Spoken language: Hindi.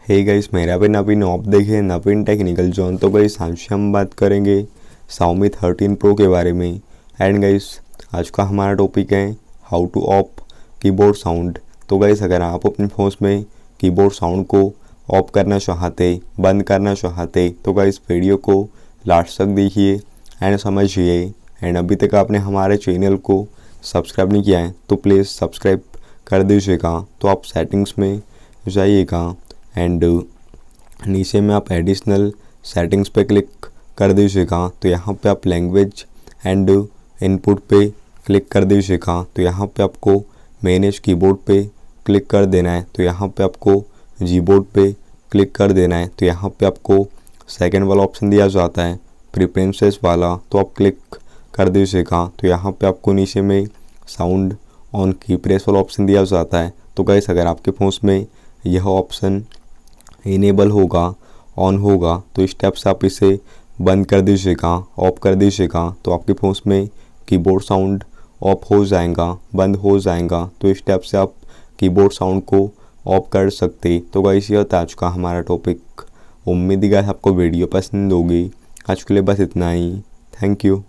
हे गाइस, मेरा भी नवीन आप देखे नवीन टेक्निकल जोन। तो गाइस आज हम बात करेंगे Xiaomi 13 Pro के बारे में। एंड गाइस आज का हमारा टॉपिक है how two of keyboard sound. तो गाइस अगर आप अपने फ़ोन में कीबोर्ड साउंड को ऑफ करना चाहते, बंद करना चाहते, तो गाइस वीडियो को लास्ट तक देखिए एंड समझिए। एंड अभी तक आपने हमारे चैनल को सब्सक्राइब नहीं किया है तो प्लीज़ सब्सक्राइब कर दीजिएगा। तो आप सेटिंग्स में जाइएगा एंड नीचे में आप एडिशनल सेटिंग्स पे क्लिक कर दीजिएगा। तो यहाँ पे आप लैंग्वेज एंड इनपुट पे क्लिक कर दीजिएगा। तो यहाँ पे आपको मैनेज कीबोर्ड पे क्लिक कर देना है। तो यहाँ पे आपको जीबोर्ड पे क्लिक कर देना है। तो यहाँ पे आपको सेकंड वाला ऑप्शन दिया जाता है प्रेफरेंसेस वाला, तो आप क्लिक कर दीजिएगा। तो यहाँ पे आपको नीचे में साउंड ऑन की प्रेस वाला ऑप्शन दिया जाता है। तो गाइस अगर आपके फ़ोन में यह ऑप्शन इनेबल होगा, ऑन होगा, तो इस स्टेप से आप इसे बंद कर दीजिएगा, ऑफ कर दीजिएगा। तो आपके फ़ोन में कीबोर्ड साउंड ऑफ हो जाएगा, बंद हो जाएगा। तो इस स्टेप से आप कीबोर्ड साउंड को ऑफ कर सकते। तो गाइस यह था आज का हमारा टॉपिक। उम्मीद है आपको वीडियो पसंद होगी। आज के लिए बस इतना ही। Thank you.